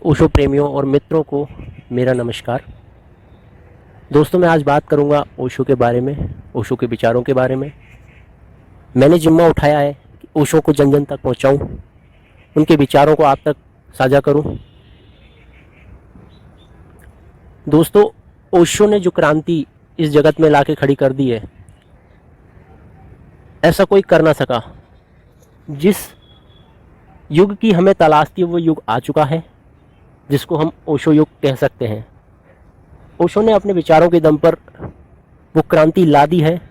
ओशो प्रेमियों और मित्रों को मेरा नमस्कार। दोस्तों, मैं आज बात करूंगा ओशो के बारे में, ओशो के विचारों के बारे में। मैंने जिम्मा उठाया है कि ओशो को जन जन तक पहुंचाऊं, उनके विचारों को आप तक साझा करूं। दोस्तों, ओशो ने जो क्रांति इस जगत में लाके खड़ी कर दी है, ऐसा कोई कर ना सका। जिस युग की हमें तलाश थी वो युग आ चुका है, जिसको हम ओशो युग कह सकते हैं। ओशो ने अपने विचारों के दम पर वो क्रांति ला दी है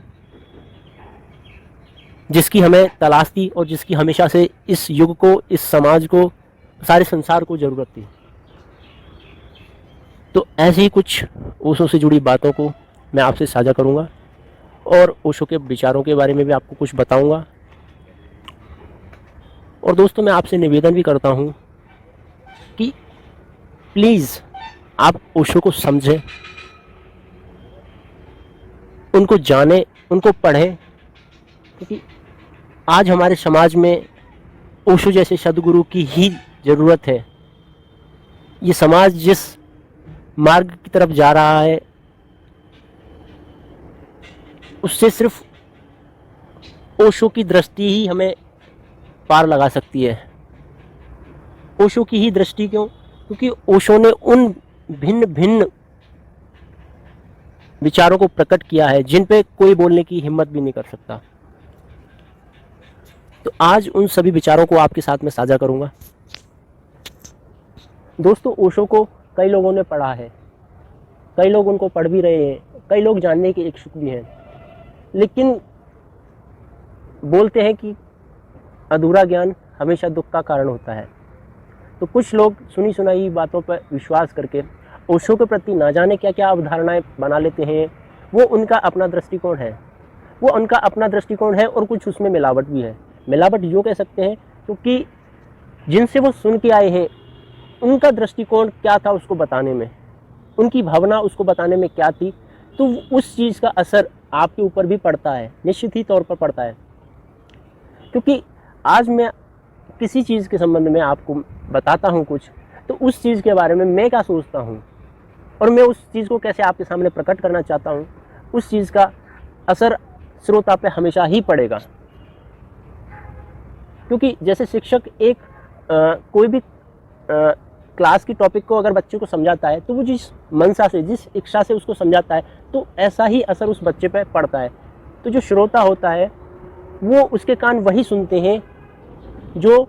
जिसकी हमें तलाश थी और जिसकी हमेशा से इस युग को, इस समाज को, सारे संसार को ज़रूरत थी। तो ऐसे ही कुछ ओशो से जुड़ी बातों को मैं आपसे साझा करूंगा और ओशो के विचारों के बारे में भी आपको कुछ बताऊंगा। और दोस्तों, मैं आपसे निवेदन भी करता हूं कि प्लीज़ आप ओशो को समझें, उनको जानें, उनको पढ़ें, क्योंकि आज हमारे समाज में ओशो जैसे सद्गुरु की ही ज़रूरत है। ये समाज जिस मार्ग की तरफ जा रहा है उससे सिर्फ ओशो की दृष्टि ही हमें पार लगा सकती है। ओशो की ही दृष्टि क्यों? क्योंकि ओशो ने उन भिन्न भिन्न विचारों को प्रकट किया है जिन पे कोई बोलने की हिम्मत भी नहीं कर सकता। तो आज उन सभी विचारों को आपके साथ में साझा करूंगा। दोस्तों, ओशो को कई लोगों ने पढ़ा है, कई लोग उनको पढ़ भी रहे हैं, कई लोग जानने के इच्छुक भी हैं, लेकिन बोलते हैं कि अधूरा ज्ञान हमेशा दुख का कारण होता है। तो कुछ लोग सुनी सुनाई बातों पर विश्वास करके ओशो के प्रति ना जाने क्या क्या अवधारणाएं बना लेते हैं। वो उनका अपना दृष्टिकोण है, वो उनका अपना दृष्टिकोण है और कुछ उसमें मिलावट भी है। मिलावट यूँ कह सकते हैं क्योंकि जिनसे वो सुन के आए हैं उनका दृष्टिकोण क्या था उसको बताने में, उनकी भावना उसको बताने में क्या थी, तो उस चीज़ का असर आपके ऊपर भी पड़ता है, निश्चित ही तौर पर पड़ता है। क्योंकि आज मैं किसी चीज़ के संबंध में आपको बताता हूँ कुछ, तो उस चीज़ के बारे में मैं क्या सोचता हूँ और मैं उस चीज़ को कैसे आपके सामने प्रकट करना चाहता हूँ, उस चीज़ का असर श्रोता पे हमेशा ही पड़ेगा। क्योंकि जैसे शिक्षक एक कोई भी क्लास की टॉपिक को अगर बच्चे को समझाता है तो वो जिस मनसा से, जिस इच्छा से उसको समझाता है, तो ऐसा ही असर उस बच्चे पे पड़ता है। तो जो श्रोता होता है वो उसके कान वही सुनते हैं जो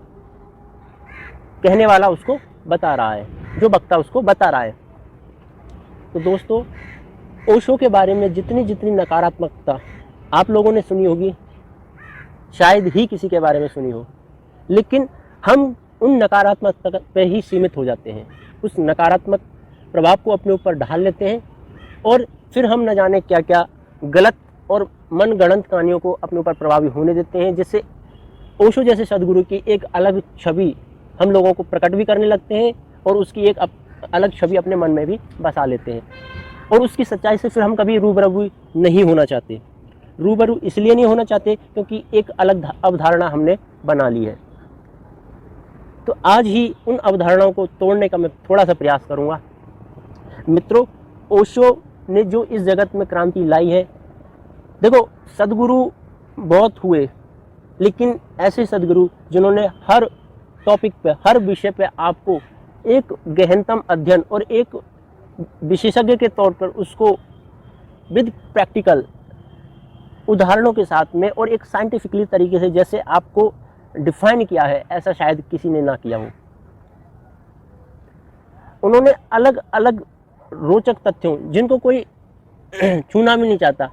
कहने वाला उसको बता रहा है, जो वक्ता उसको बता रहा है। तो दोस्तों, ओशो के बारे में जितनी जितनी नकारात्मकता आप लोगों ने सुनी होगी, शायद ही किसी के बारे में सुनी हो, लेकिन हम उन नकारात्मकता पे ही सीमित हो जाते हैं, उस नकारात्मक प्रभाव को अपने ऊपर ढाल लेते हैं और फिर हम न जाने क्या क्या गलत और मनगढ़ंत कहानियों को अपने ऊपर प्रभावी होने देते हैं, जिससे ओशो जैसे सद्गुरु की एक अलग छवि हम लोगों को प्रकट भी करने लगते हैं और उसकी एक अलग छवि अपने मन में भी बसा लेते हैं और उसकी सच्चाई से फिर हम कभी रूबरू नहीं होना चाहते। रूबरू इसलिए नहीं होना चाहते क्योंकि एक अलग अवधारणा हमने बना ली है। तो आज ही उन अवधारणाओं को तोड़ने का मैं थोड़ा सा प्रयास करूंगा। मित्रों, ओशो ने जो इस जगत में क्रांति लाई है, देखो सद्गुरु बहुत हुए, लेकिन ऐसे सद्गुरु जिन्होंने हर टॉपिक पे, हर विषय पे आपको एक गहनतम अध्ययन और एक विशेषज्ञ के तौर पर उसको विद प्रैक्टिकल उदाहरणों के साथ में और एक साइंटिफिकली तरीके से जैसे आपको डिफाइन किया है, ऐसा शायद किसी ने ना किया हो। उन्होंने अलग अलग रोचक तथ्यों, जिनको कोई छूना भी नहीं चाहता,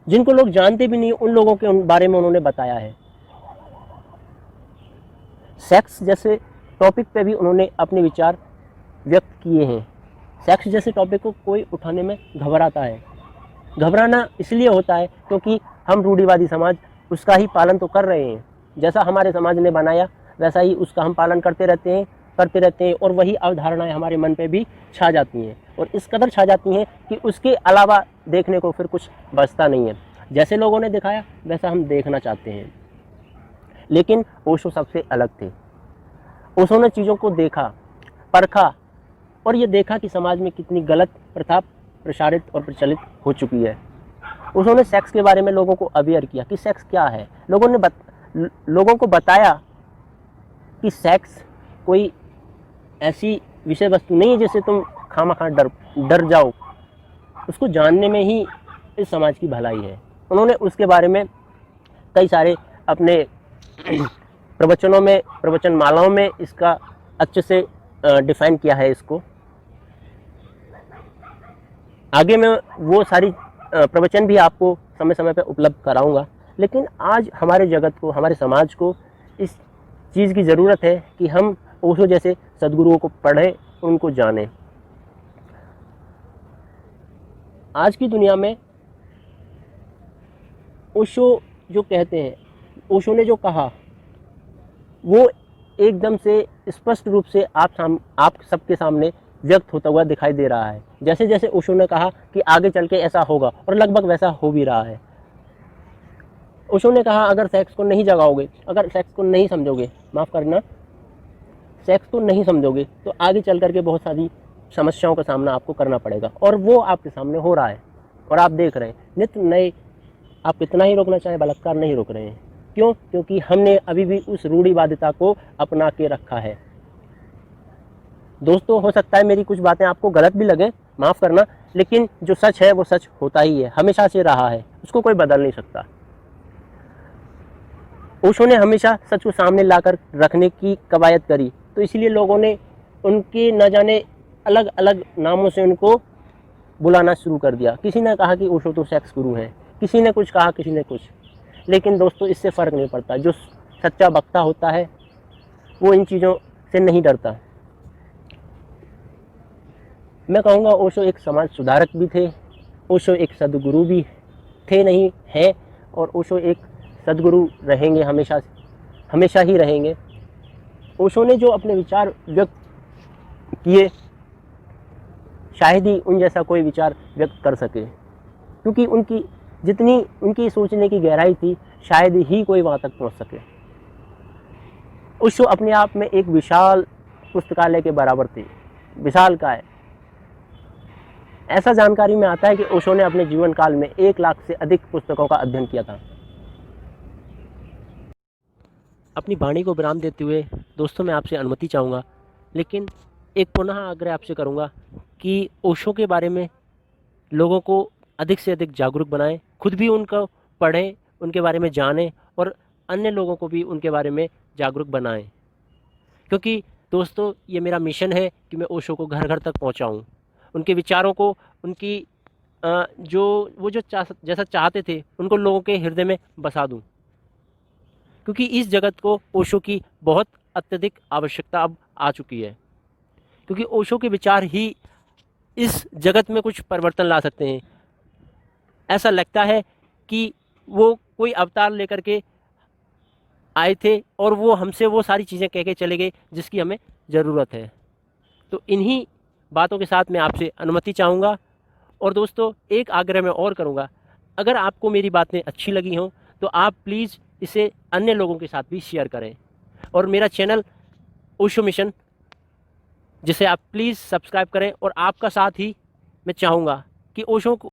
जिनको लोग जानते भी नहीं, उन लोगों के बारे में उन्होंने बताया है। सेक्स जैसे टॉपिक पे भी उन्होंने अपने विचार व्यक्त किए हैं। सेक्स जैसे टॉपिक को कोई उठाने में घबराता है। घबराना इसलिए होता है क्योंकि हम रूढ़िवादी समाज उसका ही पालन तो कर रहे हैं, जैसा हमारे समाज ने बनाया वैसा ही उसका हम पालन करते रहते हैं और वही अवधारणाएं हमारे मन पे भी छा जाती हैं और इस कदर छा जाती हैं कि उसके अलावा देखने को फिर कुछ बचता नहीं है। जैसे लोगों ने दिखाया वैसा हम देखना चाहते हैं। लेकिन ओशो सबसे अलग थे। ओशो ने चीज़ों को देखा, परखा और ये देखा कि समाज में कितनी गलत प्रथा प्रसारित और प्रचलित हो चुकी है। उन्होंने सेक्स के बारे में लोगों को अवेयर किया कि सेक्स क्या है। लोगों को बताया कि सेक्स कोई ऐसी विषय वस्तु नहीं है जिससे तुम खामखा डर जाओ। उसको जानने में ही इस समाज की भलाई है। उन्होंने उसके बारे में कई सारे अपने प्रवचनों में, प्रवचन मालाओं में इसका अच्छे से डिफाइन किया है इसको। आगे मैं वो सारी प्रवचन भी आपको समय समय पर उपलब्ध कराऊंगा। लेकिन आज हमारे जगत को, हमारे समाज को इस चीज़ की ज़रूरत है कि हम ओशो जैसे सद्गुरुओं को पढ़ें, उनको जानें। आज की दुनिया में ओशो जो कहते हैं, ओशो ने जो कहा वो एकदम से स्पष्ट रूप से आप सबके सामने व्यक्त होता हुआ दिखाई दे रहा है। जैसे जैसे ओशो ने कहा कि आगे चल के ऐसा होगा, और लगभग वैसा हो भी रहा है। ओशो ने कहा अगर सेक्स को नहीं जगाओगे, अगर सेक्स को नहीं समझोगे, माफ़ करना, सेक्स को नहीं समझोगे तो आगे चल करके बहुत सारी समस्याओं का सामना आपको करना पड़ेगा। और वो आपके सामने हो रहा है और आप देख रहे हैं नित्य नए। आप कितना ही रोकना चाहें, बलात्कार नहीं रोक रहे हैं। क्यों? क्योंकि हमने अभी भी उस रूढ़िवादिता को अपना के रखा है। दोस्तों, हो सकता है मेरी कुछ बातें आपको गलत भी लगे, माफ़ करना, लेकिन जो सच है वो सच होता ही है, हमेशा से रहा है, उसको कोई बदल नहीं सकता। ओशो ने हमेशा सच को सामने लाकर रखने की कवायद करी, तो इसलिए लोगों ने उनके न जाने अलग अलग नामों से उनको बुलाना शुरू कर दिया। किसी ने कहा कि ओशो तो सेक्स गुरु हैं, किसी ने कुछ कहा, किसी ने कुछ। लेकिन दोस्तों, इससे फ़र्क नहीं पड़ता। जो सच्चा वक्ता होता है वो इन चीज़ों से नहीं डरता। मैं कहूँगा ओशो एक समाज सुधारक भी थे, ओशो एक सद्गुरु भी थे, नहीं है, और ओशो एक सद्गुरु रहेंगे, हमेशा ही रहेंगे। ओशो ने जो अपने विचार व्यक्त किए, शायद ही उन जैसा कोई विचार व्यक्त कर सके, क्योंकि जितनी उनकी सोचने की गहराई थी, शायद ही कोई वहाँ तक पहुँच सके। ओशो अपने आप में एक विशाल पुस्तकालय के बराबर थे, विशाल का है। ऐसा जानकारी में आता है कि ओशो ने अपने जीवन काल में 1 लाख से अधिक पुस्तकों का अध्ययन किया था। अपनी वाणी को विराम देते हुए दोस्तों, मैं आपसे अनुमति चाहूँगा, लेकिन एक पुनः आग्रह आपसे करूँगा कि ओशो के बारे में लोगों को अधिक से अधिक जागरूक बनाएं, खुद भी उनको पढ़ें, उनके बारे में जानें, और अन्य लोगों को भी उनके बारे में जागरूक बनाएं। क्योंकि दोस्तों, ये मेरा मिशन है कि मैं ओशो को घर घर तक पहुंचाऊं, उनके विचारों को, उनकी जैसा चाहते थे उनको लोगों के हृदय में बसा दूं। क्योंकि इस जगत को ओशो की बहुत अत्यधिक आवश्यकता अब आ चुकी है, क्योंकि ओशो के विचार ही इस जगत में कुछ परिवर्तन ला सकते हैं। ऐसा लगता है कि वो कोई अवतार लेकर के आए थे और वो हमसे वो सारी चीज़ें कह के चले गए जिसकी हमें ज़रूरत है। तो इन्हीं बातों के साथ मैं आपसे अनुमति चाहूँगा। और दोस्तों, एक आग्रह मैं और करूँगा, अगर आपको मेरी बातें अच्छी लगी हों तो आप प्लीज़ इसे अन्य लोगों के साथ भी शेयर करें, और मेरा चैनल ओशो मिशन, जिसे आप प्लीज़ सब्सक्राइब करें। और आपका साथ ही मैं चाहूँगा कि ओशो को